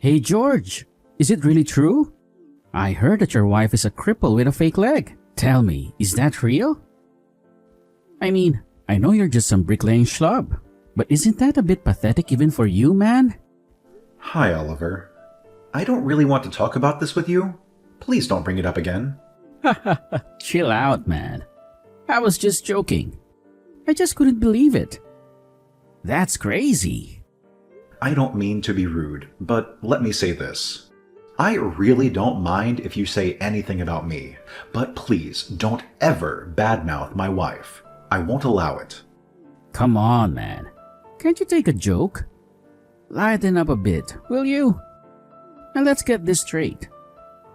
Hey George, is it really true? I heard that your wife is a cripple with a fake leg. Tell me, is that real? I mean, I know you're just some bricklaying schlub, but isn't that a bit pathetic even for you, man? Hi, Oliver. I don't really want to talk about this with you. Please don't bring it up again. Chill out, man. I was just joking. I just couldn't believe it. That's crazy. I don't mean to be rude, but let me say this. I really don't mind if you say anything about me, but please don't ever badmouth my wife. I won't allow it. Come on, man. Can't you take a joke? Lighten up a bit, will you? And let's get this straight.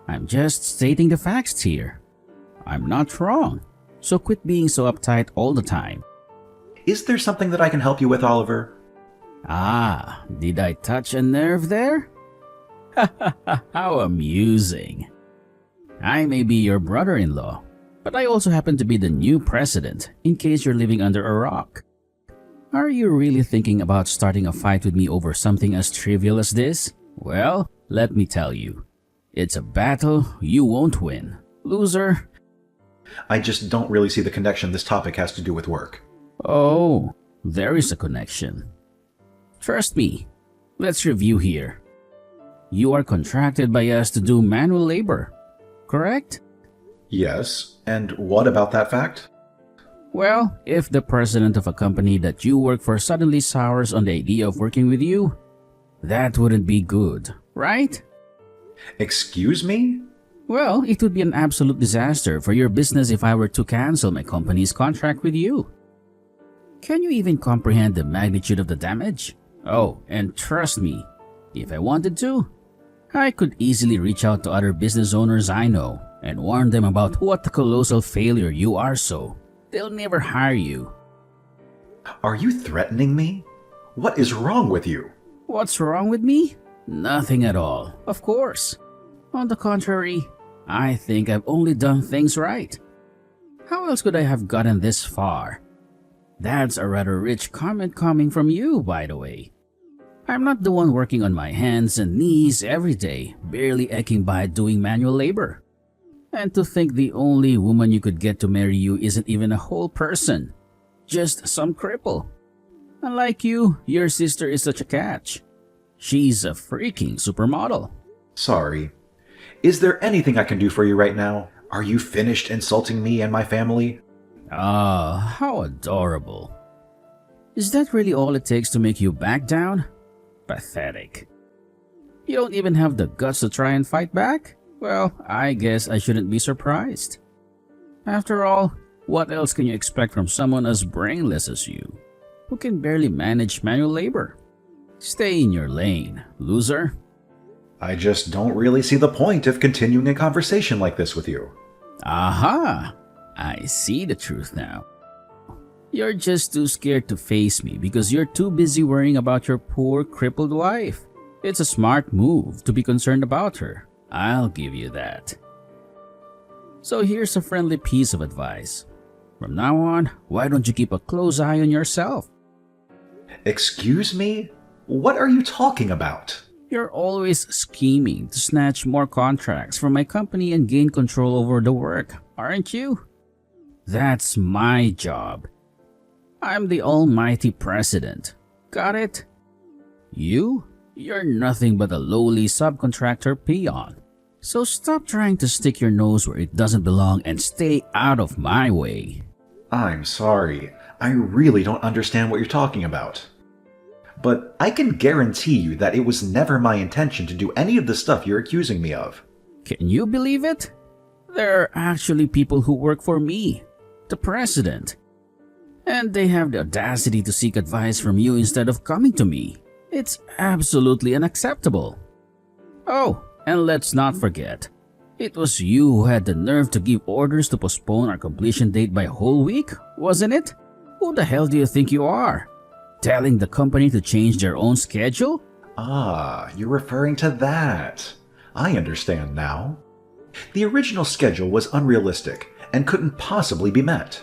I'm just stating the facts here. I'm not wrong, so quit being so uptight all the time. Is there something that I can help you with, Oliver? Ah, did I touch a nerve there? How amusing. I may be your brother-in-law, but I also happen to be the new president, in case you're living under a rock. Are you really thinking about starting a fight with me over something as trivial as this? Well, let me tell you. It's a battle you won't win. Loser. I just don't really see the connection this topic has to do with work. Oh, there is a connection. Trust me. Let's review here. You are contracted by us to do manual labor, correct? Yes, and what about that fact? Well, if the president of a company that you work for suddenly sours on the idea of working with you, that wouldn't be good, right? Excuse me? Well, it would be an absolute disaster for your business if I were to cancel my company's contract with you. Can you even comprehend the magnitude of the damage? Oh, and trust me, if I wanted to, I could easily reach out to other business owners I know and warn them about what a colossal failure you are, so they'll never hire you. Are you threatening me? What is wrong with you? What's wrong with me? Nothing at all, of course. On the contrary, I think I've only done things right. How else could I have gotten this far? That's a rather rich comment coming from you, by the way. I'm not the one working on my hands and knees every day, barely eking by doing manual labor. And to think the only woman you could get to marry you isn't even a whole person, just some cripple. Unlike you, your sister is such a catch. She's a freaking supermodel. Sorry. Is there anything I can do for you right now? Are you finished insulting me and my family? Ah, how adorable. Is that really all it takes to make you back down? Pathetic. You don't even have the guts to try and fight back? Well, I guess I shouldn't be surprised. After all, what else can you expect from someone as brainless as you, who can barely manage manual labor? Stay in your lane, loser. I just don't really see the point of continuing a conversation like this with you. Aha! I see the truth now. You're just too scared to face me because you're too busy worrying about your poor crippled wife. It's a smart move to be concerned about her. I'll give you that. So here's a friendly piece of advice. From now on, why don't you keep a close eye on yourself? Excuse me? What are you talking about? You're always scheming to snatch more contracts from my company and gain control over the work, aren't you? That's my job. I'm the almighty president. Got it? You're nothing but a lowly subcontractor peon. So stop trying to stick your nose where it doesn't belong and stay out of my way. I'm sorry. I really don't understand what you're talking about. But I can guarantee you that it was never my intention to do any of the stuff you're accusing me of. Can you believe it? There are actually people who work for me, the president. And they have the audacity to seek advice from you instead of coming to me. It's absolutely unacceptable. Oh, and let's not forget, it was you who had the nerve to give orders to postpone our completion date by a whole week, wasn't it? Who the hell do you think you are? Telling the company to change their own schedule? Ah, you're referring to that. I understand now. The original schedule was unrealistic and couldn't possibly be met.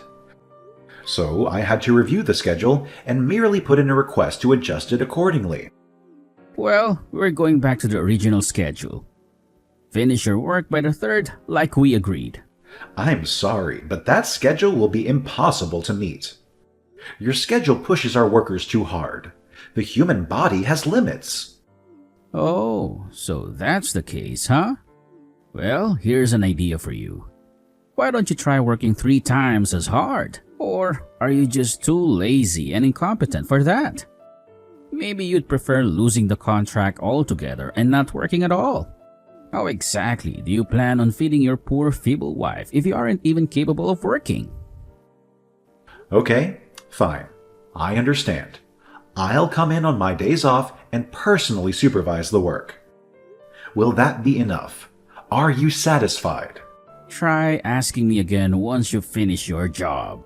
So I had to review the schedule and merely put in a request to adjust it accordingly. Well, we're going back to the original schedule. Finish your work by the 3rd, like we agreed. I'm sorry, but that schedule will be impossible to meet. Your schedule pushes our workers too hard. The human body has limits. Oh, so that's the case, huh? Well, here's an idea for you. Why don't you try working 3 times as hard? Or are you just too lazy and incompetent for that? Maybe you'd prefer losing the contract altogether and not working at all. How exactly do you plan on feeding your poor feeble wife if you aren't even capable of working? Okay, fine. I understand. I'll come in on my days off and personally supervise the work. Will that be enough? Are you satisfied? Try asking me again once you finish your job.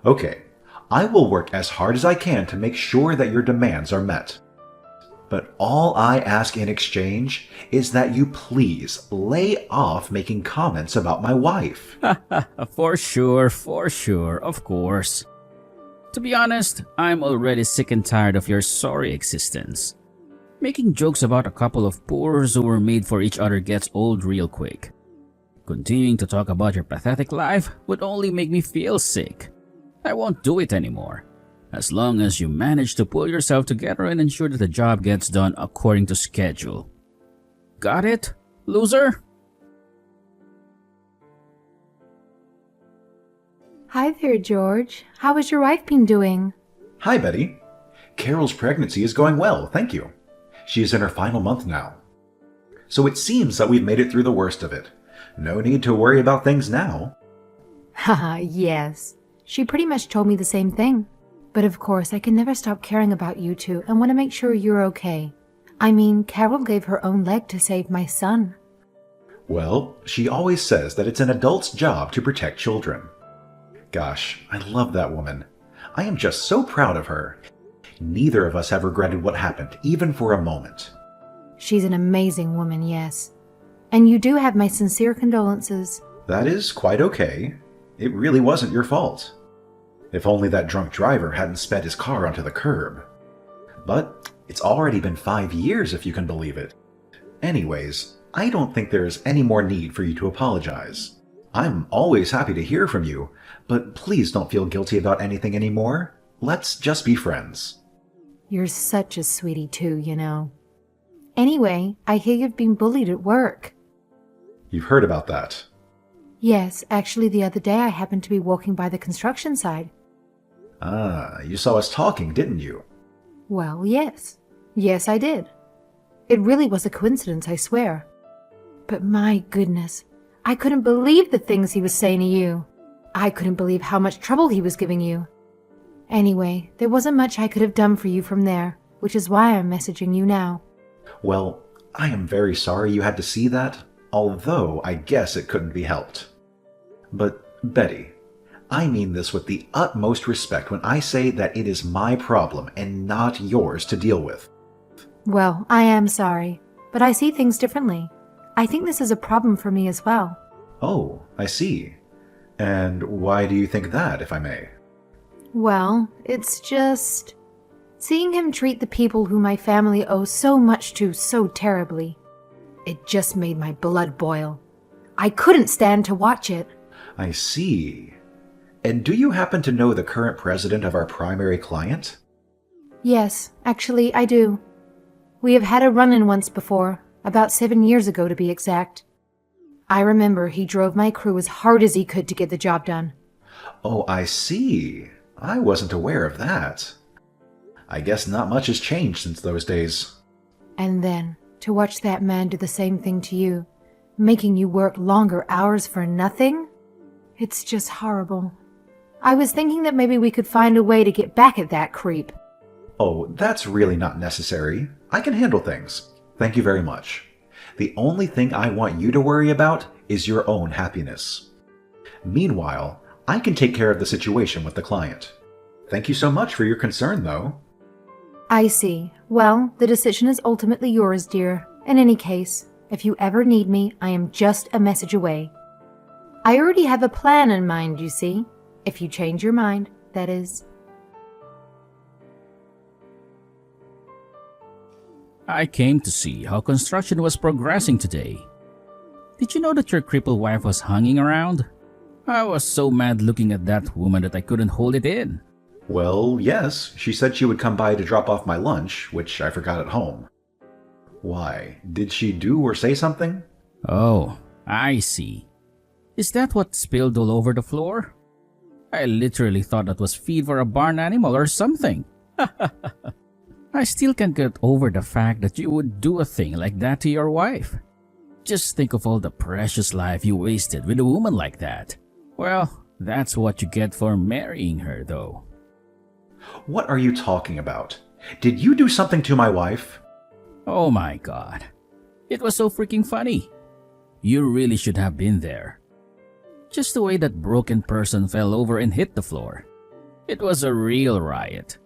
Okay, I will work as hard as I can to make sure that your demands are met. But all I ask in exchange is that you please lay off making comments about my wife. For sure, of course. To be honest, I'm already sick and tired of your sorry existence. Making jokes about a couple of poors who were made for each other gets old real quick. Continuing to talk about your pathetic life would only make me feel sick. I won't do it anymore. As long as you manage to pull yourself together and ensure that the job gets done according to schedule. Got it, loser? Hi there, George. How has your wife been doing? Hi, Betty. Carol's pregnancy is going well, thank you. She is in her final month now. So it seems that we've made it through the worst of it. No need to worry about things now. Haha, yes. She pretty much told me the same thing. But of course, I can never stop caring about you two and want to make sure you're okay. I mean, Carol gave her own leg to save my son. Well, she always says that it's an adult's job to protect children. Gosh, I love that woman. I am just so proud of her. Neither of us have regretted what happened, even for a moment. She's an amazing woman, yes. And you do have my sincere condolences. That is quite okay. It really wasn't your fault. If only that drunk driver hadn't sped his car onto the curb. But it's already been 5 years, if you can believe it. Anyways, I don't think there's any more need for you to apologize. I'm always happy to hear from you, but please don't feel guilty about anything anymore. Let's just be friends. You're such a sweetie too, you know. Anyway, I hear you've been bullied at work. You've heard about that. Yes, actually the other day I happened to be walking by the construction site. Ah, you saw us talking, didn't you? Well, yes. Yes, I did. It really was a coincidence, I swear. But my goodness, I couldn't believe the things he was saying to you. I couldn't believe how much trouble he was giving you. Anyway, there wasn't much I could have done for you from there, which is why I'm messaging you now. Well, I am very sorry you had to see that, although I guess it couldn't be helped. But, Betty, I mean this with the utmost respect when I say that it is my problem and not yours to deal with. Well, I am sorry, but I see things differently. I think this is a problem for me as well. Oh, I see. And why do you think that, if I may? Well, it's just seeing him treat the people who my family owes so much to so terribly. It just made my blood boil. I couldn't stand to watch it. I see. And do you happen to know the current president of our primary client? Yes, actually, I do. We have had a run-in once before, about 7 years ago to be exact. I remember he drove my crew as hard as he could to get the job done. Oh, I see. I wasn't aware of that. I guess not much has changed since those days. And then, to watch that man do the same thing to you, making you work longer hours for nothing? It's just horrible. I was thinking that maybe we could find a way to get back at that creep. Oh, that's really not necessary. I can handle things. Thank you very much. The only thing I want you to worry about is your own happiness. Meanwhile, I can take care of the situation with the client. Thank you so much for your concern, though. I see. Well, the decision is ultimately yours, dear. In any case, if you ever need me, I am just a message away. I already have a plan in mind, you see. If you change your mind, that is. I came to see how construction was progressing today. Did you know that your crippled wife was hanging around? I was so mad looking at that woman that I couldn't hold it in. Well, yes, she said she would come by to drop off my lunch, which I forgot at home. Why, did she do or say something? Oh, I see. Is that what spilled all over the floor? I literally thought that was feed for a barn animal or something. I still can't get over the fact that you would do a thing like that to your wife. Just think of all the precious life you wasted with a woman like that. Well, that's what you get for marrying her, though. What are you talking about? Did you do something to my wife? Oh my god. It was so freaking funny. You really should have been there. Just the way that broken person fell over and hit the floor. It was a real riot.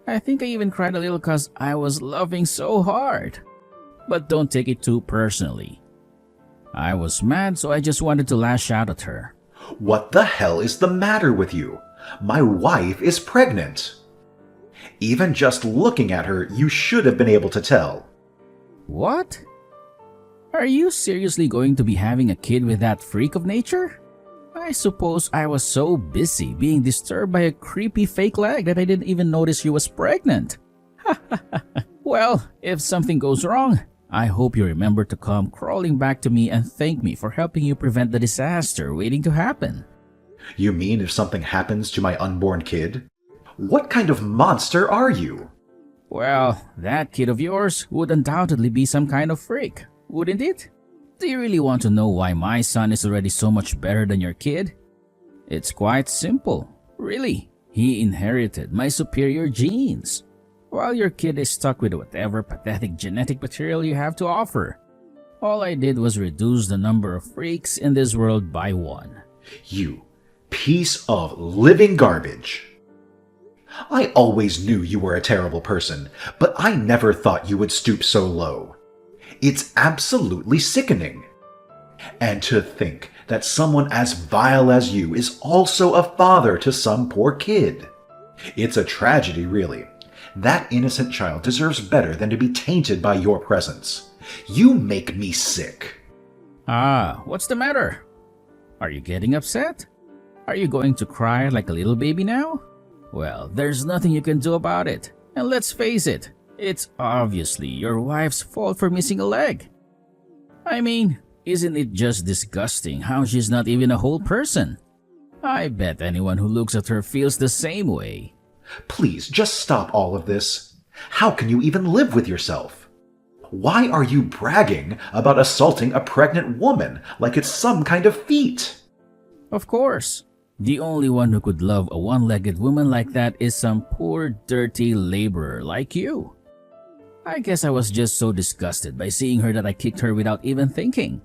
I think I even cried a little cause I was laughing so hard. But don't take it too personally. I was mad, so I just wanted to lash out at her. What the hell is the matter with you? My wife is pregnant. Even just looking at her, you should have been able to tell. What? Are you seriously going to be having a kid with that freak of nature? I suppose I was so busy being disturbed by a creepy fake leg that I didn't even notice she was pregnant. Well, if something goes wrong, I hope you remember to come crawling back to me and thank me for helping you prevent the disaster waiting to happen. You mean if something happens to my unborn kid? What kind of monster are you? Well, that kid of yours would undoubtedly be some kind of freak, wouldn't it? Do you really want to know why my son is already so much better than your kid? It's quite simple, really. He inherited my superior genes, while your kid is stuck with whatever pathetic genetic material you have to offer. All I did was reduce the number of freaks in this world by one. You piece of living garbage. I always knew you were a terrible person, but I never thought you would stoop so low. It's absolutely sickening. And to think that someone as vile as you is also a father to some poor kid. It's a tragedy, really. That innocent child deserves better than to be tainted by your presence. You make me sick. Ah, what's the matter? Are you getting upset? Are you going to cry like a little baby now? Well, there's nothing you can do about it. And let's face it, it's obviously your wife's fault for missing a leg. I mean, isn't it just disgusting how she's not even a whole person? I bet anyone who looks at her feels the same way. Please, just stop all of this. How can you even live with yourself? Why are you bragging about assaulting a pregnant woman like it's some kind of feat? Of course. The only one who could love a one-legged woman like that is some poor, dirty laborer like you. I guess I was just so disgusted by seeing her that I kicked her without even thinking.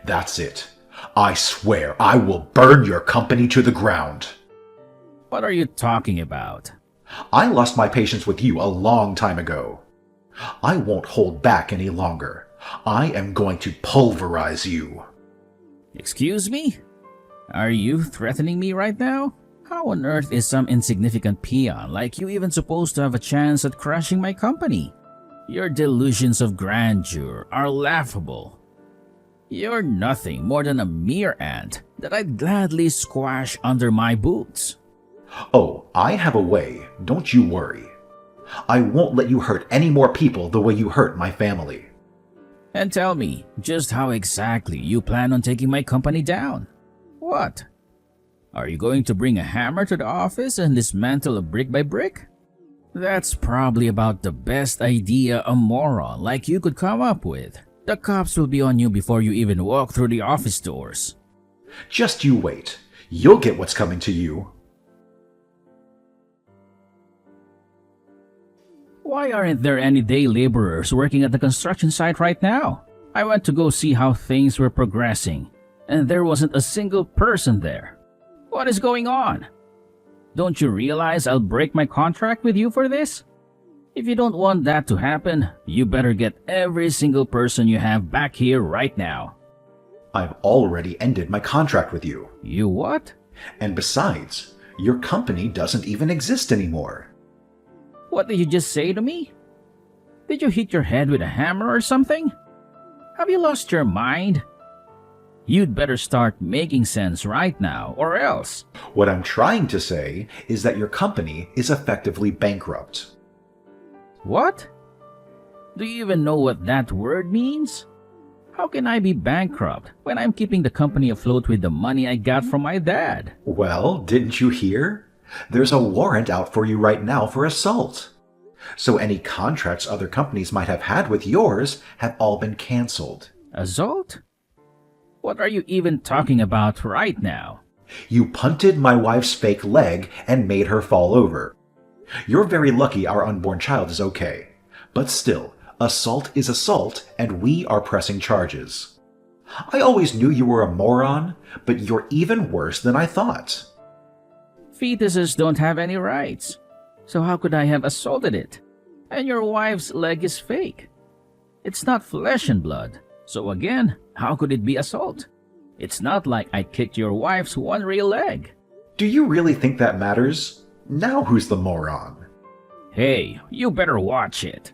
That's it. I swear I will burn your company to the ground. What are you talking about? I lost my patience with you a long time ago. I won't hold back any longer. I am going to pulverize you. Excuse me? Are you threatening me right now? How on earth is some insignificant peon like you even supposed to have a chance at crushing my company? Your delusions of grandeur are laughable. You're nothing more than a mere ant that I'd gladly squash under my boots. Oh, I have a way, don't you worry. I won't let you hurt any more people the way you hurt my family. And tell me, just how exactly you plan on taking my company down? What? Are you going to bring a hammer to the office and dismantle it brick by brick? That's probably about the best idea a moron like you could come up with. The cops will be on you before you even walk through the office doors. Just you wait. You'll get what's coming to you. Why aren't there any day laborers working at the construction site right now? I went to go see how things were progressing, and there wasn't a single person there. What is going on? Don't you realize I'll break my contract with you for this? If you don't want that to happen, you better get every single person you have back here right now. I've already ended my contract with you. You what? And besides, your company doesn't even exist anymore. What did you just say to me? Did you hit your head with a hammer or something? Have you lost your mind? You'd better start making sense right now, or else. What I'm trying to say is that your company is effectively bankrupt. What? Do you even know what that word means? How can I be bankrupt when I'm keeping the company afloat with the money I got from my dad? Well, didn't you hear? There's a warrant out for you right now for assault. So any contracts other companies might have had with yours have all been canceled. Assault? What are you even talking about right now? You punted my wife's fake leg and made her fall over. You're very lucky our unborn child is okay. But still, assault is assault, and we are pressing charges. I always knew you were a moron, but you're even worse than I thought. Fetuses don't have any rights. So how could I have assaulted it? And your wife's leg is fake. It's not flesh and blood. So again, how could it be assault? It's not like I kicked your wife's one real leg. Do you really think that matters? Now who's the moron? Hey, you better watch it.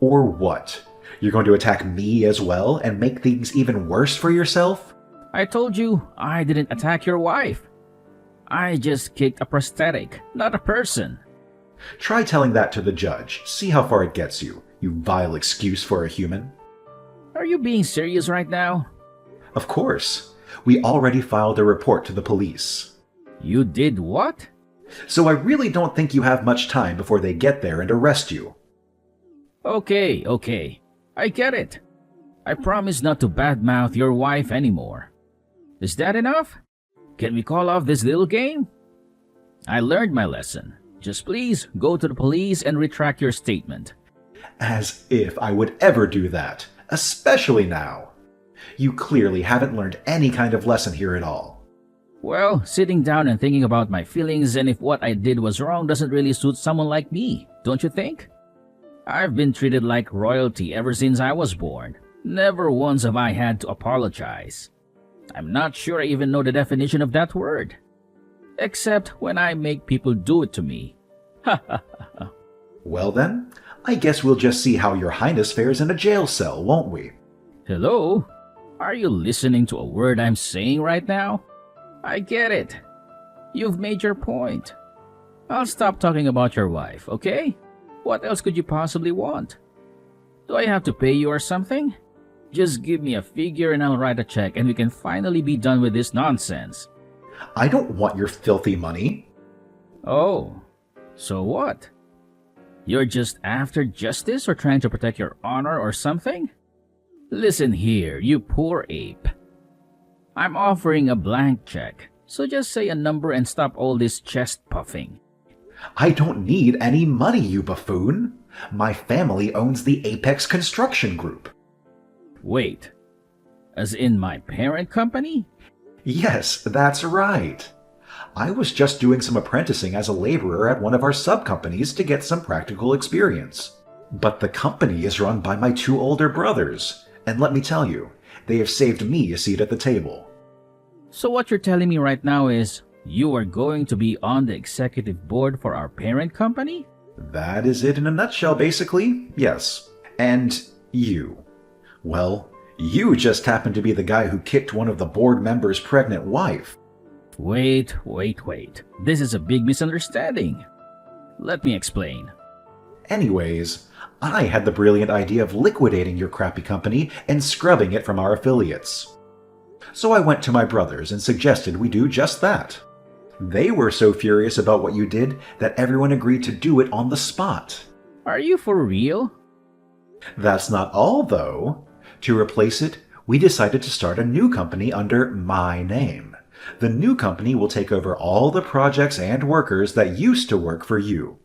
Or what? You're going to attack me as well and make things even worse for yourself? I told you I didn't attack your wife. I just kicked a prosthetic, not a person. Try telling that to the judge. See how far it gets you, you vile excuse for a human. Are you being serious right now? Of course. We already filed a report to the police. You did what? So I really don't think you have much time before they get there and arrest you. Okay. I get it. I promise not to badmouth your wife anymore. Is that enough? Can we call off this little game? I learned my lesson. Just please go to the police and retract your statement. As if I would ever do that, especially now. You clearly haven't learned any kind of lesson here at all. Well, sitting down and thinking about my feelings and if what I did was wrong doesn't really suit someone like me, don't you think? I've been treated like royalty ever since I was born. Never once have I had to apologize. I'm not sure I even know the definition of that word. Except when I make people do it to me. Ha ha ha. Well then, I guess we'll just see how your highness fares in a jail cell, won't we? Hello? Are you listening to a word I'm saying right now? I get it. You've made your point. I'll stop talking about your wife, okay? What else could you possibly want? Do I have to pay you or something? Just give me a figure and I'll write a check and we can finally be done with this nonsense. I don't want your filthy money. Oh, so what? You're just after justice or trying to protect your honor or something? Listen here, you poor ape. I'm offering a blank check, so just say a number and stop all this chest puffing. I don't need any money, you buffoon. My family owns the Apex Construction Group. Wait, as in my parent company? Yes, that's right. I was just doing some apprenticing as a laborer at one of our sub-companies to get some practical experience. But the company is run by my two older brothers, and let me tell you, they have saved me a seat at the table. So what you're telling me right now is you are going to be on the executive board for our parent company? That is it in a nutshell, basically, yes. And you. Well, you just happen to be the guy who kicked one of the board members' pregnant wife. Wait. This is a big misunderstanding. Let me explain. Anyways, I had the brilliant idea of liquidating your crappy company and scrubbing it from our affiliates. So I went to my brothers and suggested we do just that. They were so furious about what you did that everyone agreed to do it on the spot. Are you for real? That's not all, though. To replace it, we decided to start a new company under my name. The new company will take over all the projects and workers that used to work for you.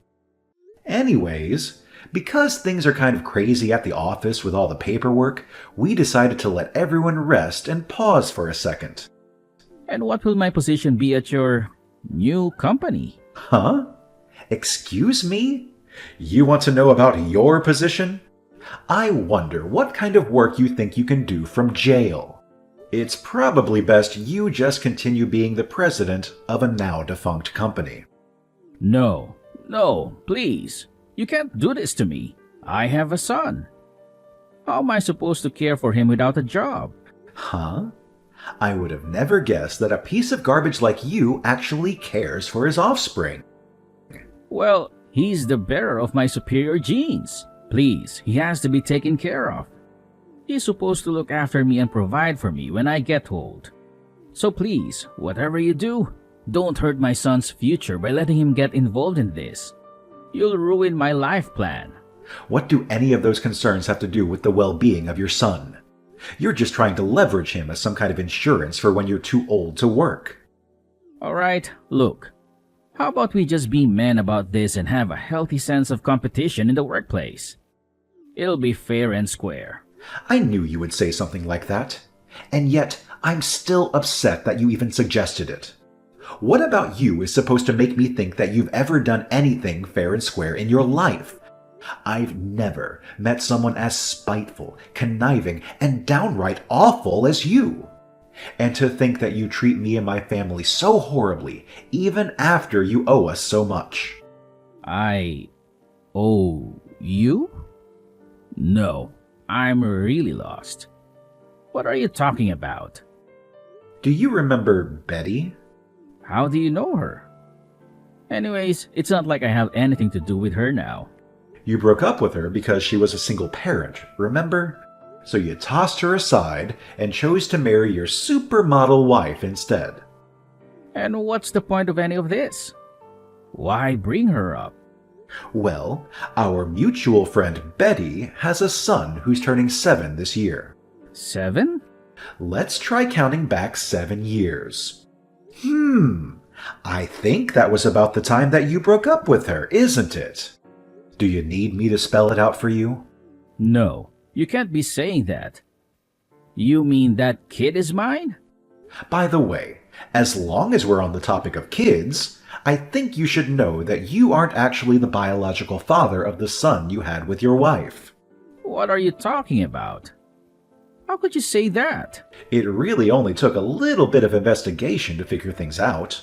Anyways, because things are kind of crazy at the office with all the paperwork, we decided to let everyone rest and pause for a second. And what will my position be at your new company? Huh? Excuse me? You want to know about your position? I wonder what kind of work you think you can do from jail. It's probably best you just continue being the president of a now-defunct company. No, please. You can't do this to me. I have a son. How am I supposed to care for him without a job? Huh? I would have never guessed that a piece of garbage like you actually cares for his offspring. Well, he's the bearer of my superior genes. Please, he has to be taken care of. He's supposed to look after me and provide for me when I get old. So please, whatever you do, don't hurt my son's future by letting him get involved in this. You'll ruin my life plan. What do any of those concerns have to do with the well-being of your son? You're just trying to leverage him as some kind of insurance for when you're too old to work. Alright, look. How about we just be men about this and have a healthy sense of competition in the workplace? It'll be fair and square. I knew you would say something like that. And yet, I'm still upset that you even suggested it. What about you is supposed to make me think that you've ever done anything fair and square in your life? I've never met someone as spiteful, conniving, and downright awful as you. And to think that you treat me and my family so horribly, even after you owe us so much. I owe you? No, I'm really lost. What are you talking about? Do you remember Betty? How do you know her? Anyways, it's not like I have anything to do with her now. You broke up with her because she was a single parent, remember? So you tossed her aside and chose to marry your supermodel wife instead. And what's the point of any of this? Why bring her up? Well, our mutual friend Betty has a son who's turning 7 this year. 7? Let's try counting back 7 years. I think that was about the time that you broke up with her, isn't it? Do you need me to spell it out for you? No, you can't be saying that. You mean that kid is mine? By the way, as long as we're on the topic of kids, I think you should know that you aren't actually the biological father of the son you had with your wife. What are you talking about? How could you say that? It really only took a little bit of investigation to figure things out.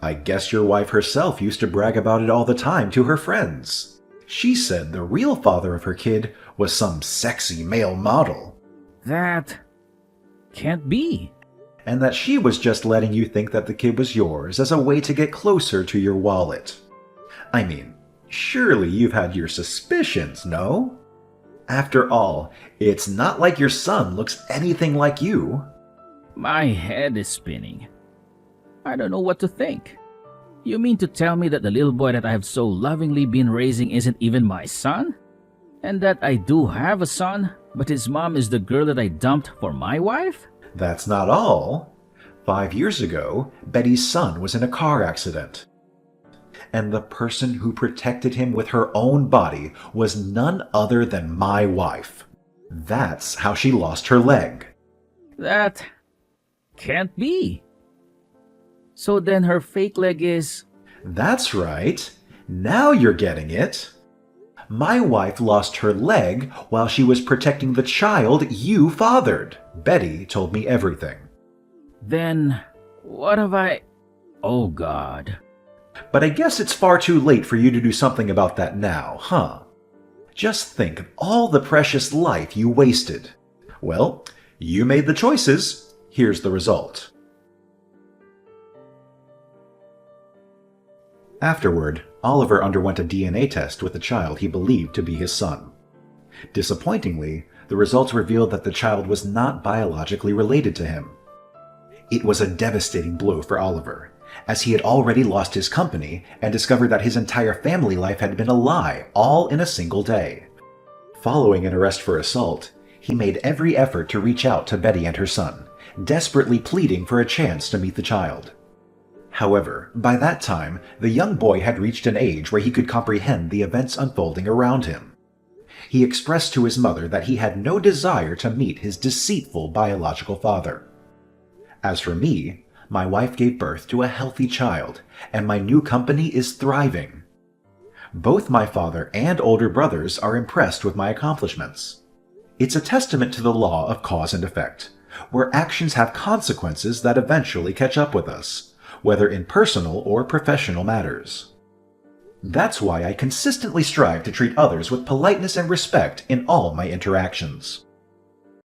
I guess your wife herself used to brag about it all the time to her friends. She said the real father of her kid was some sexy male model. That can't be. And that she was just letting you think that the kid was yours as a way to get closer to your wallet. I mean, surely you've had your suspicions, no? After all, it's not like your son looks anything like you. My head is spinning. I don't know what to think. You mean to tell me that the little boy that I have so lovingly been raising isn't even my son? And that I do have a son, but his mom is the girl that I dumped for my wife? That's not all. 5 years ago, Betty's son was in a car accident. And the person who protected him with her own body was none other than my wife. That's how she lost her leg. That can't be. So then her fake leg is... That's right. Now you're getting it. My wife lost her leg while she was protecting the child you fathered. Betty told me everything. Then what have I... Oh God. But I guess it's far too late for you to do something about that now, huh? Just think of all the precious life you wasted. Well, you made the choices. Here's the result. Afterward, Oliver underwent a DNA test with the child he believed to be his son. Disappointingly, the results revealed that the child was not biologically related to him. It was a devastating blow for Oliver, as he had already lost his company and discovered that his entire family life had been a lie, all in a single day. Following an arrest for assault, he made every effort to reach out to Betty and her son, desperately pleading for a chance to meet the child. However, by that time, the young boy had reached an age where he could comprehend the events unfolding around him. He expressed to his mother that he had no desire to meet his deceitful biological father. As for me, my wife gave birth to a healthy child, and my new company is thriving. Both my father and older brothers are impressed with my accomplishments. It's a testament to the law of cause and effect, where actions have consequences that eventually catch up with us, whether in personal or professional matters. That's why I consistently strive to treat others with politeness and respect in all my interactions.